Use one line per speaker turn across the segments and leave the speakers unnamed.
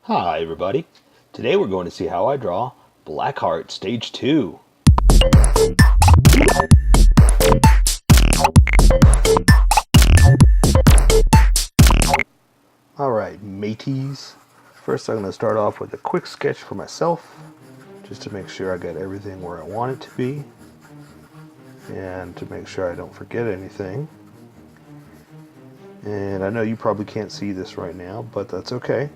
Hi everybody. Today we're going to see how I draw Blackheart Stage 2. Alright mateys, first I'm going to start off with a quick sketch for myself, just to make sure I got everything where I want it to be, and to make sure I don't forget anything. And I know you probably can't see this right now, but that's okay.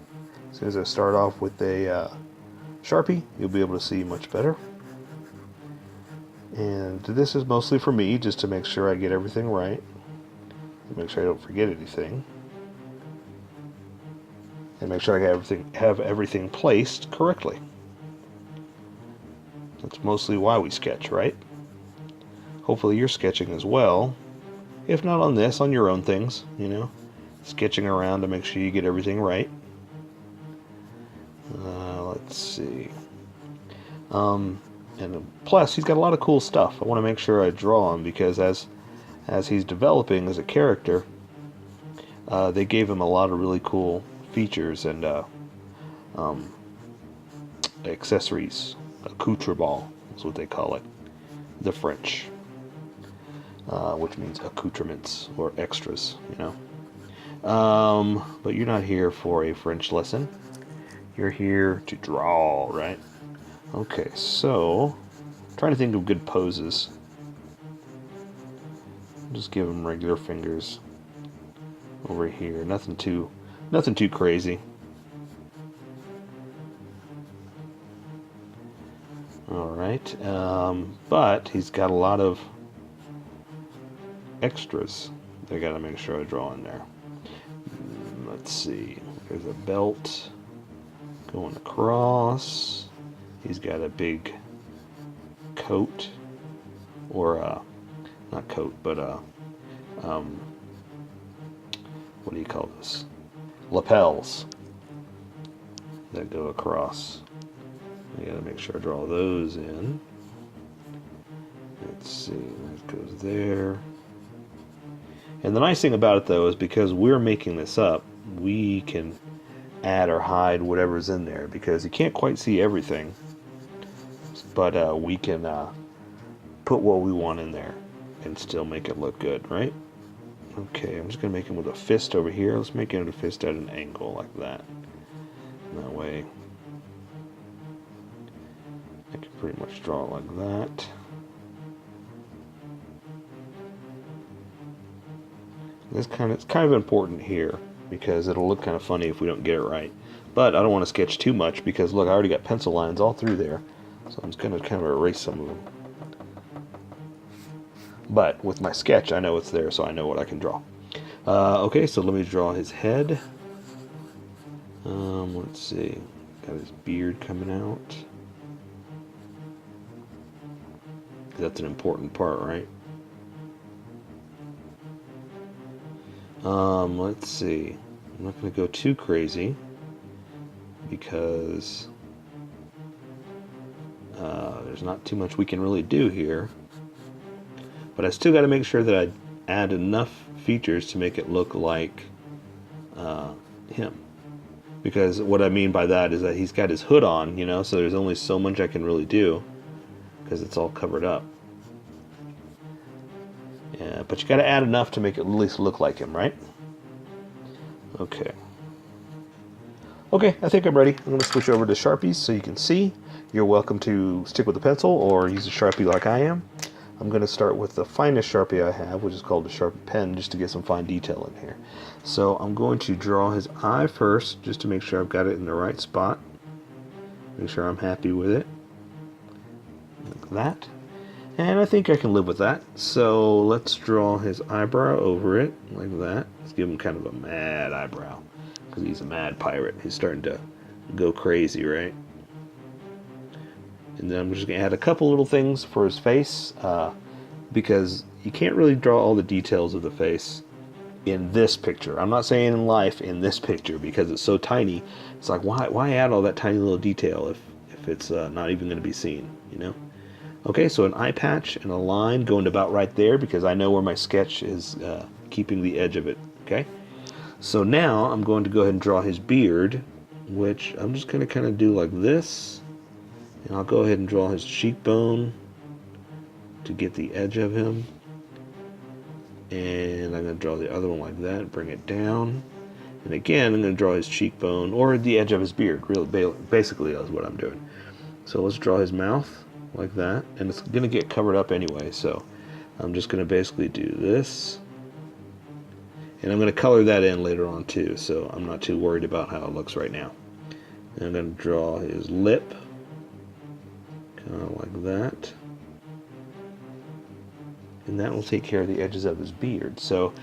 As soon as I start off with a Sharpie, you'll be able to see much better. And this is mostly for me, just to make sure I get everything right, make sure I don't forget anything, and make sure I have everything placed correctly. That's mostly why we sketch, right? Hopefully you're sketching as well. If not on this, on your own things, you know, sketching around to make sure you get everything right. Let's see. And plus, he's got a lot of cool stuff. I want to make sure I draw him because as he's developing as a character, they gave him a lot of really cool features and accessories. Accoutrement is what they call it. The French. Which means accoutrements or extras, you know. But you're not here for a French lesson. You're here to draw, right? Okay, so I'm trying to think of good poses. Just give them regular fingers over here. Nothing too crazy. All right, but he's got a lot of extras I gotta make sure I draw in there. Let's see. There's a belt going across. He's got a big coat, or not coat, but what do you call this? Lapels that go across. I gotta make sure I draw those in. Let's see, that goes there. And the nice thing about it though is because we're making this up, we can add or hide whatever's in there because you can't quite see everything. But we can put what we want in there and still make it look good, right? Okay, I'm just going to make him with a fist over here. Let's make him a fist at an angle like that. That way I can pretty much draw it like that. It's kind of important here because it'll look kind of funny if we don't get it right. But I don't want to sketch too much because look, I already got pencil lines all through there. So I'm just going to kind of erase some of them. But with my sketch, I know it's there, so I know what I can draw. Okay, so let me draw his head. Let's see. Got his beard coming out. That's an important part, right? Let's see. I'm not going to go too crazy because there's not too much we can really do here. But I still got to make sure that I add enough features to make it look like him. Because what I mean by that is that he's got his hood on, you know, so there's only so much I can really do because it's all covered up. Yeah, but you got to add enough to make it at least look like him, right? Okay. Okay, I think I'm ready. I'm going to switch over to Sharpies so you can see. You're welcome to stick with a pencil or use a Sharpie like I am. I'm going to start with the finest Sharpie I have, which is called a Sharpie pen, just to get some fine detail in here. So I'm going to draw his eye first, just to make sure I've got it in the right spot. Make sure I'm happy with it. Like that. And I think I can live with that. So let's draw his eyebrow over it, like that. Let's give him kind of a mad eyebrow, because he's a mad pirate. He's starting to go crazy, right? And then I'm just going to add a couple little things for his face, because you can't really draw all the details of the face in this picture. I'm not saying in life, in this picture, because it's so tiny. It's like, why add all that tiny little detail if it's not even going to be seen, you know? Okay, so an eye patch and a line going about right there because I know where my sketch is keeping the edge of it, okay? So now I'm going to go ahead and draw his beard which I'm just going to kind of do like this. And I'll go ahead and draw his cheekbone to get the edge of him. And I'm going to draw the other one like that, bring it down. And again, I'm going to draw his cheekbone, or the edge of his beard. Really, basically, that's what I'm doing. So let's draw his mouth like that. And it's going to get covered up anyway, so I'm just going to basically do this. And I'm going to color that in later on too, so I'm not too worried about how it looks right now. And I'm going to draw his lip, kind of like that. And that will take care of the edges of his beard. So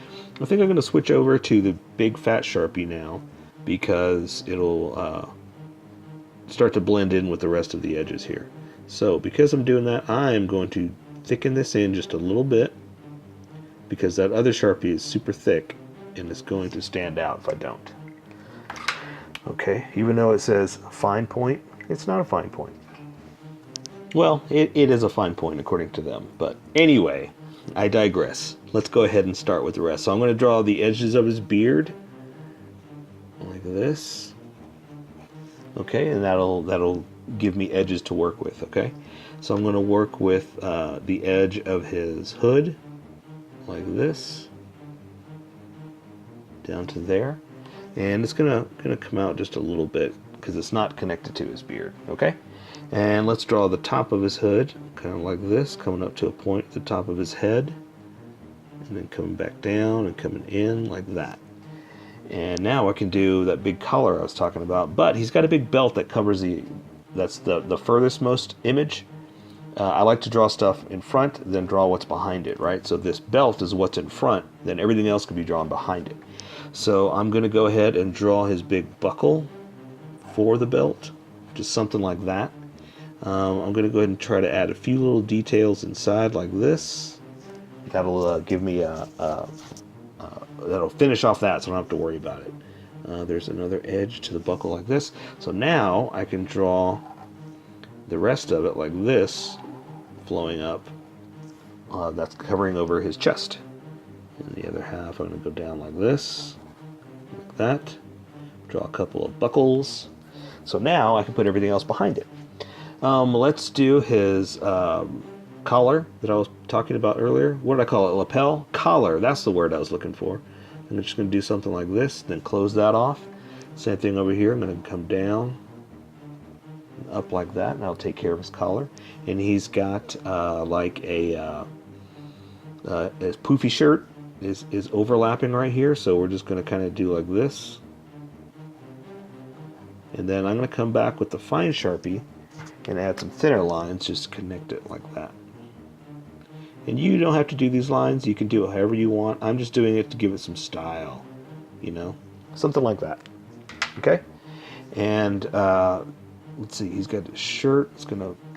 I think I'm going to switch over to the big fat Sharpie now, because it'll start to blend in with the rest of the edges here. So because I'm doing that, I'm going to thicken this in just a little bit, because that other Sharpie is super thick and it's going to stand out if I don't. Okay, even though it says fine point, it's not a fine point. Well, it is a fine point according to them, but anyway, I digress. Let's go ahead and start with the rest. So I'm going to draw the edges of his beard like this. Okay, and that'll give me edges to work with. Okay, so I'm going to work with the edge of his hood like this down to there, and it's gonna come out just a little bit because it's not connected to his beard. Okay, and let's draw the top of his hood kind of like this, coming up to a point at the top of his head, and then coming back down and coming in like that. And now I can do that big collar I was talking about, but he's got a big belt that covers that's the furthest most image. I like to draw stuff in front, then draw what's behind it, right? So this belt is what's in front, then everything else can be drawn behind it. So I'm going to go ahead and draw his big buckle for the belt, just something like that. I'm going to go ahead and try to add a few little details inside like this. That'll give me that'll finish off that, so I don't have to worry about it. There's another edge to the buckle like this. So now I can draw the rest of it like this, flowing up. That's covering over his chest. And the other half I'm going to go down like this, like that. Draw a couple of buckles. So now I can put everything else behind it. Let's do his collar that I was talking about earlier. What did I call it? Lapel? Collar. That's the word I was looking for. I'm just going to do something like this, then close that off. Same thing over here. I'm going to come down, up like that, and I'll take care of his collar. And he's got like his poofy shirt is overlapping right here, so we're just going to kind of do like this. And then I'm going to come back with the fine Sharpie and add some thinner lines just to connect it like that. And you don't have to do these lines, you can do it however you want. I'm just doing it to give it some style, you know, something like that. Okay, and let's see, he's got his shirt.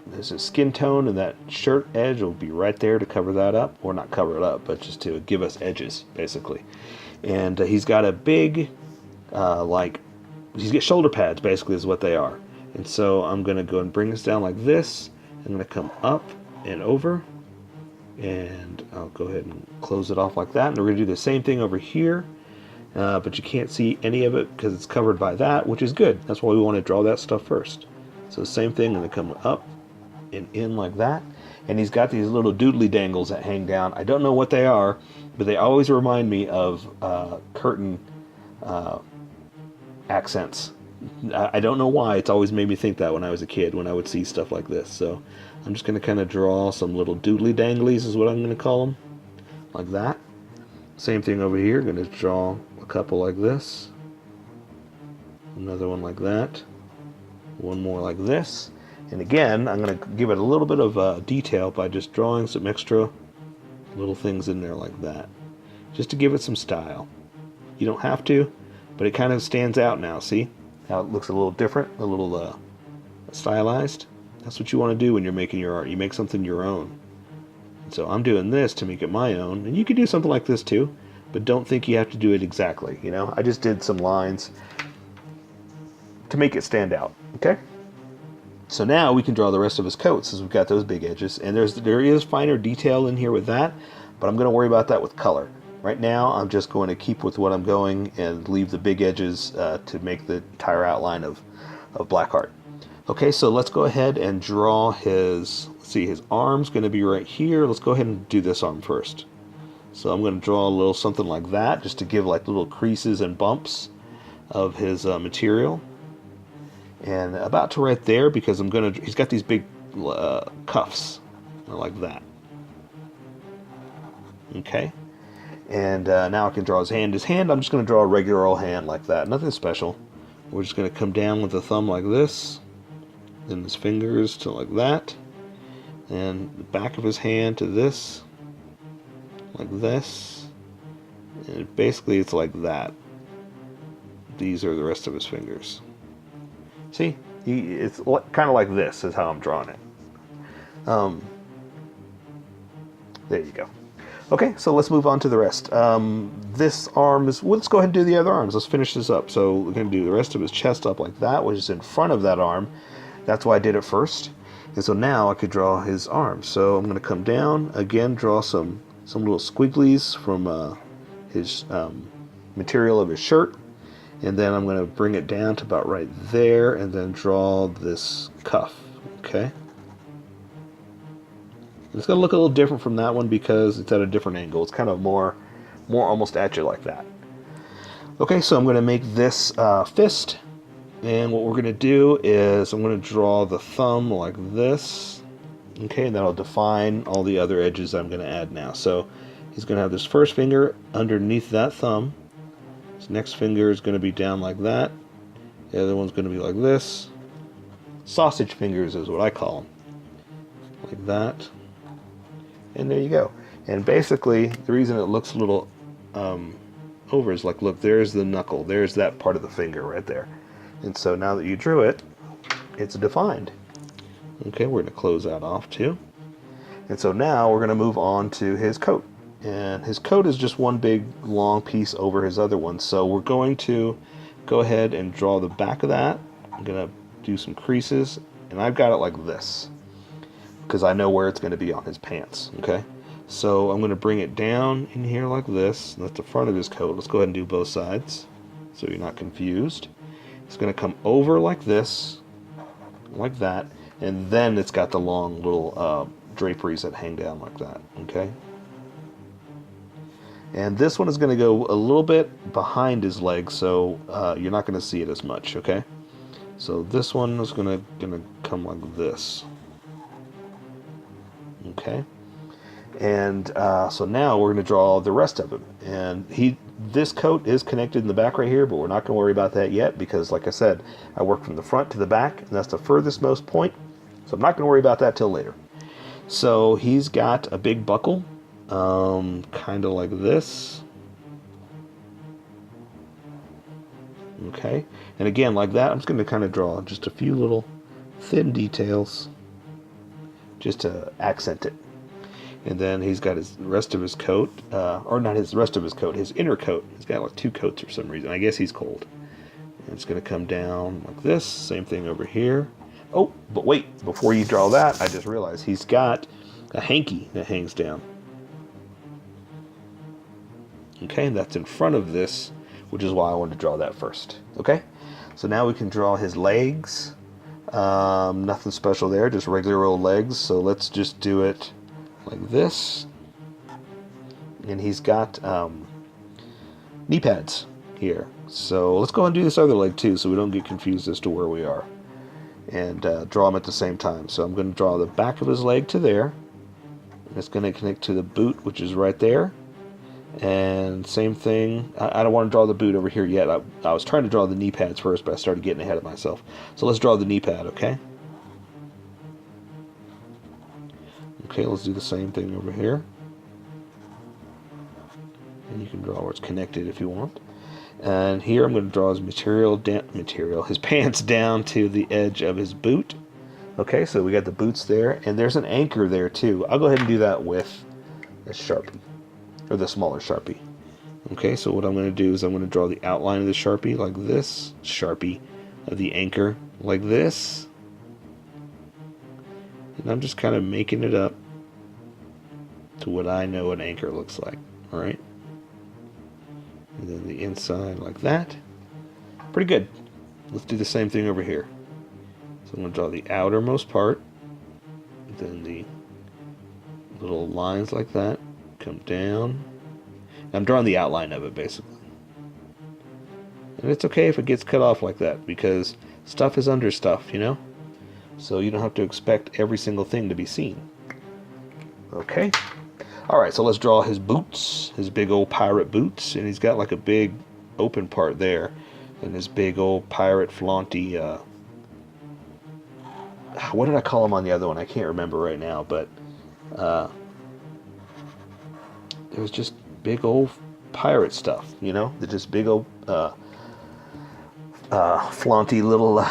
There's a skin tone, and that shirt edge will be right there to cover that up, or not cover it up, but just to give us edges, basically. And he's got a big, he's got shoulder pads, basically, is what they are. And so I'm going to go and bring this down like this. I'm going to come up and over, and I'll go ahead and close it off like that. And we're going to do the same thing over here, but you can't see any of it because it's covered by that, which is good. That's why we want to draw that stuff first. So the same thing, I'm going to come up and in like that. And he's got these little doodly dangles that hang down. I don't know what they are, but they always remind me of curtain accents. I don't know why. It's always made me think that when I was a kid, when I would see stuff like this. So I'm just going to kind of draw some little doodly danglies is what I'm going to call them, like that. Same thing over here. Going to draw a couple like this, another one like that, one more like this. And again, I'm going to give it a little bit of detail by just drawing some extra little things in there like that, just to give it some style. You don't have to, but it kind of stands out now. See how it looks a little different, a little stylized? That's what you want to do when you're making your art. You make something your own. And so I'm doing this to make it my own, and you can do something like this too, but don't think you have to do it exactly. You know, I just did some lines to make it stand out. Okay. So now we can draw the rest of his coat since we've got those big edges, and there is finer detail in here with that, but I'm going to worry about that with color. Right now, I'm just going to keep with what I'm going and leave the big edges to make the entire outline of Blackheart. Okay, so let's go ahead and draw his, let's see, his arm's going to be right here. Let's go ahead and do this arm first. So I'm going to draw a little something like that, just to give like little creases and bumps of his material. And about to right there, because he's got these big cuffs, like that. Okay. And now I can draw his hand. His hand, I'm just going to draw a regular old hand like that. Nothing special. We're just going to come down with the thumb like this. Then his fingers to like that. And the back of his hand to this. Like this. And basically it's like that. These are the rest of his fingers. See? It's kind of like this is how I'm drawing it. There you go. Okay, so let's move on to the rest. This arm is... Well, let's go ahead and do the other arms. Let's finish this up. So we're going to do the rest of his chest up like that, which is in front of that arm. That's why I did it first. And so now I could draw his arms. So I'm going to come down, again, draw some little squigglies from his material of his shirt. And then I'm going to bring it down to about right there and then draw this cuff. Okay? It's going to look a little different from that one because it's at a different angle. It's kind of more almost at you like that. Okay, so I'm going to make this fist. And what we're going to do is I'm going to draw the thumb like this. Okay, and that'll define all the other edges I'm going to add now. So he's going to have this first finger underneath that thumb. His next finger is going to be down like that. The other one's going to be like this. Sausage fingers is what I call them. Like that. And there you go. And basically, the reason it looks a little over is like, look, there's the knuckle. There's that part of the finger right there. And so now that you drew it, it's defined. Okay, we're going to close that off too. And so now we're going to move on to his coat. And his coat is just one big long piece over his other one. So we're going to go ahead and draw the back of that. I'm going to do some creases. And I've got it like this, because I know where it's going to be on his pants. Okay, so I'm going to bring it down in here like this. That's the front of his coat. Let's go ahead and do both sides so you're not confused. It's going to come over like this, like that, and then it's got the long little draperies that hang down like that. Okay, and this one is going to go a little bit behind his leg, so you're not going to see it as much. Okay, so this one is going to come like this. Okay, and so now we're going to draw the rest of him. And this coat is connected in the back right here, but we're not going to worry about that yet because, like I said, I work from the front to the back, and that's the furthest most point. So I'm not going to worry about that till later. So he's got a big buckle, kind of like this. Okay, and again, like that, I'm just going to kind of draw just a few little thin details just to accent it. And then he's got his rest of his coat, or not his rest of his coat, his inner coat. He's got like two coats for some reason. I guess he's cold. And it's going to come down like this. Same thing over here. Oh, but wait, before you draw that, I just realized he's got a hanky that hangs down. Okay, and that's in front of this, which is why I wanted to draw that first. Okay, so now we can draw his legs. Nothing special there, just regular old legs. So let's just do it like this. And he's got knee pads here. So let's go and do this other leg too, so we don't get confused as to where we are. And draw them at the same time. So I'm going to draw the back of his leg to there. And it's going to connect to the boot, which is right there. And same thing, I don't want to draw the boot over here yet. I was trying to draw the knee pads first, but I started getting ahead of myself. So let's draw the knee pad, okay? Okay, let's do the same thing over here. And you can draw where it's connected if you want. And here I'm going to draw his his pants down to the edge of his boot. Okay, so we got the boots there, and there's an anchor there too. I'll go ahead and do that with a Sharpie, or the smaller Sharpie. Okay, so what I'm going to do is I'm going to draw the outline of the Sharpie like this. Sharpie of the anchor like this. And I'm just kind of making it up to what I know an anchor looks like. Alright? And then the inside like that. Pretty good. Let's do the same thing over here. So I'm going to draw the outermost part. Then the little lines like that come down. I'm drawing the outline of it basically. And it's okay if it gets cut off like that because stuff is under stuff, you know? So you don't have to expect every single thing to be seen. Okay. Alright, so let's draw his boots, his big old pirate boots, and he's got like a big open part there, and his big old pirate flaunty, what did I call him on the other one? I can't remember right now, but it was just big old pirate stuff, you know? They're just big old flaunty little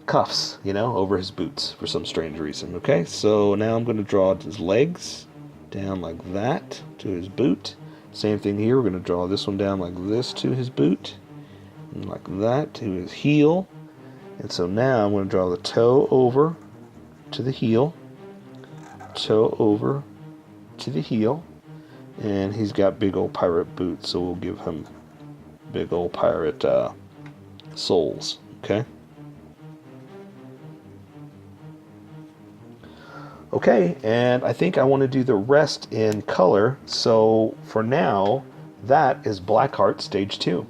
cuffs, you know, over his boots for some strange reason. Okay, so now I'm going to draw his legs down like that to his boot. Same thing here, we're going to draw this one down like this to his boot, and like that to his heel. And so now I'm going to draw the toe over to the heel, toe over to the heel, and he's got big old pirate boots, so we'll give him big old pirate soles. Okay. Okay, and I think I want to do the rest in color, so for now, that is Blackheart Stage 2.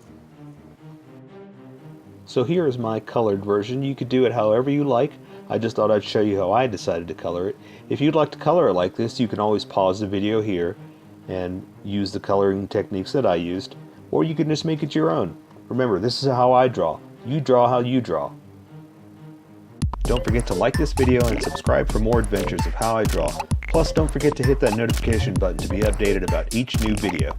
So here is my colored version. You could do it however you like. I just thought I'd show you how I decided to color it. If you'd like to color it like this, you can always pause the video here and use the coloring techniques that I used, or you can just make it your own. Remember, this is how I draw. You draw how you draw. Don't forget to like this video and subscribe for more adventures of how I draw. Plus, don't forget to hit that notification button to be updated about each new video.